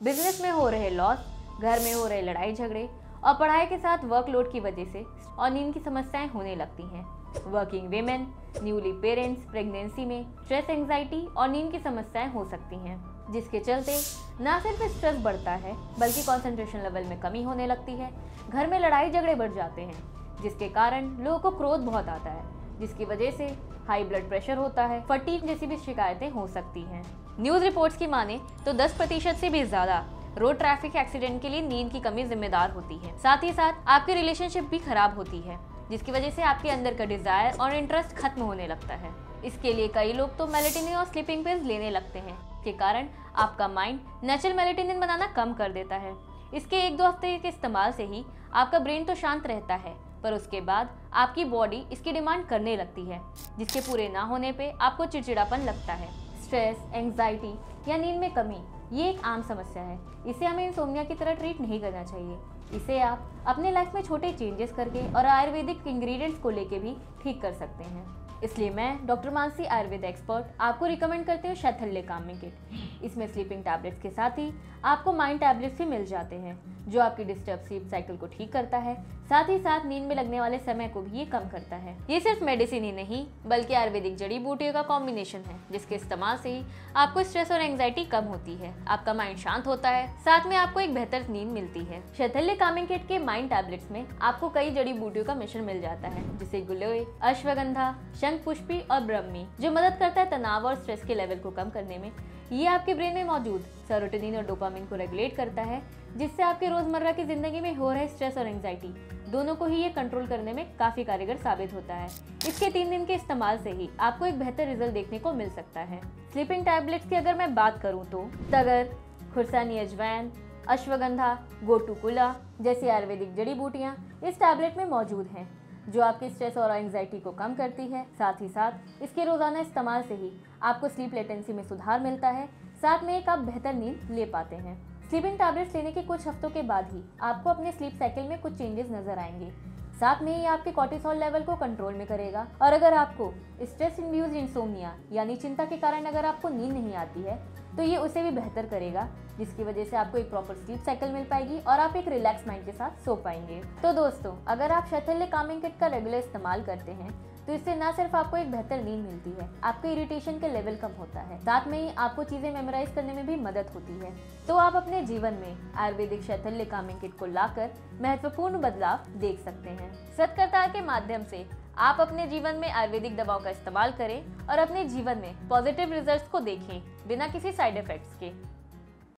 Business में हो रहे लॉस, घर में हो रहे लड़ाई झगड़े और पढ़ाई के साथ वर्कलोड की वजह से और नींद की समस्याएं होने लगती हैं। Working women, newly parents, pregnancy में स्ट्रेस, एंजाइटी और नींद की समस्याएं हो सकती हैं, जिसके चलते न सिर्फ स्ट्रेस बढ़ता है बल्कि कंसंट्रेशन लेवल में कमी होने लगती है। घर में लड़ाई झगड़े बढ़ जाते हैं, जिसके कारण लोगों को क्रोध बहुत आता है, जिसकी वजह से हाई ब्लड प्रेशर होता है, फटीग जैसी भी शिकायतें हो सकती हैं। न्यूज रिपोर्ट्स की माने तो 10% से भी ज्यादा रोड ट्रैफिक एक्सीडेंट के लिए नींद की कमी जिम्मेदार होती है। साथ ही साथ आपकी रिलेशनशिप भी खराब होती है, जिसकी वजह से आपके अंदर का डिजायर और इंटरेस्ट खत्म होने लगता है। इसके लिए कई लोग तो मेलेटोनिन और स्लीपिंग पिल्स लेने लगते हैं, के कारण आपका माइंड नेचुरल मेलेटोनिन बनाना कम कर देता है। इसके 1-2 हफ्ते के इस्तेमाल से ही आपका ब्रेन तो शांत रहता है, पर उसके बाद आपकी बॉडी इसकी डिमांड करने लगती है, जिसके पूरे ना होने पे आपको चिड़चिड़ापन लगता है। स्ट्रेस, एंजाइटी या नींद में कमी ये एक आम समस्या है। इसे हमें इंसोम्निया की तरह ट्रीट नहीं करना चाहिए। इसे आप अपने लाइफ में छोटे चेंजेस करके और आयुर्वेदिक इंग्रेडिएंट्स को लेके भी ठीक कर सकते हैं। इसलिए मैं डॉक्टर मानसी आयुर्वेद एक्सपर्ट आपको रिकमेंड करती हूँ शैथल्य कामिंग किट। इसमें स्लीपिंग टैबलेट्स के साथ ही आपको माइंड टैबलेट्स भी मिल जाते हैं, जो आपकी डिस्टर्ब स्लीप साइकिल को ठीक करता है। साथ ही साथ नींद में लगने वाले समय को भी ये कम करता है। ये सिर्फ मेडिसिन ही नहीं बल्कि आयुर्वेदिक जड़ी बूटियों का कॉम्बिनेशन है, जिसके इस्तेमाल से ही आपको स्ट्रेस और एंजाइटी कम होती है, आपका माइंड शांत होता है, साथ में आपको एक बेहतर नींद मिलती है। शैथल्य कामिंग किट के माइंड टैबलेट्स में आपको कई जड़ी बूटियों का मिश्रण मिल जाता है, जिसे गिलोय, अश्वगंधा, शंखपुष्पी और ब्रह्मी, जो मदद करता है तनाव और स्ट्रेस के लेवल को कम करने में। ये आपके ब्रेन में मौजूद सेरोटोनिन और डोपामिन को रेगुलेट करता है, जिससे आपके रोजमर्रा की जिंदगी में हो रहे स्ट्रेस और एंजाइटी दोनों को ही ये कंट्रोल करने में काफी कारगर साबित होता है। इसके 3 दिन के इस्तेमाल से ही आपको एक बेहतर रिजल्ट देखने को मिल सकता है। स्लीपिंग टैबलेट्स की अगर मैं बात करूँ तो तगर, खुरसानी अजवैन, अश्वगंधा, गोटुकुला जैसी आयुर्वेदिक जड़ी बूटियाँ इस टैबलेट में मौजूद हैं, जो आपके स्ट्रेस और एंजाइटी को कम करती है। साथ ही साथ इसके रोजाना इस्तेमाल से ही आपको स्लीप लेटेंसी में सुधार मिलता है, साथ में एक आप बेहतर नींद ले पाते हैं। स्लीपिंग टैबलेट्स लेने के कुछ हफ्तों के बाद ही आपको अपने स्लीप साइकिल में कुछ चेंजेस नजर आएंगे। साथ में ही आपके कॉर्टिसोल लेवल को कंट्रोल में करेगा। और अगर आपको स्ट्रेस इंड्यूस्ड इंसोम्निया यानी चिंता के कारण अगर आपको नींद नहीं आती है, तो ये उसे भी बेहतर करेगा, जिसकी वजह से आपको एक प्रॉपर स्लीप साइकिल मिल पाएगी और आप एक रिलैक्स माइंड के साथ सो पाएंगे। तो दोस्तों, अगर आप शैथल्य कामिंग किट का रेगुलर इस्तेमाल करते हैं तो इससे न सिर्फ आपको एक बेहतर नींद मिलती है, आपके इरिटेशन के लेवल कम होता है, साथ में ही आपको चीजें मेमोराइज करने में भी मदद होती है। तो आप अपने जीवन में आयुर्वेदिक शैथल्य कामिंग किट को लाकर महत्वपूर्ण बदलाव देख सकते हैं। सत्कर्ता के माध्यम से आप अपने जीवन में आयुर्वेदिक दवाओं का इस्तेमाल करें और अपने जीवन में पॉजिटिव रिजल्ट्स को देखें बिना किसी साइड इफेक्ट्स के।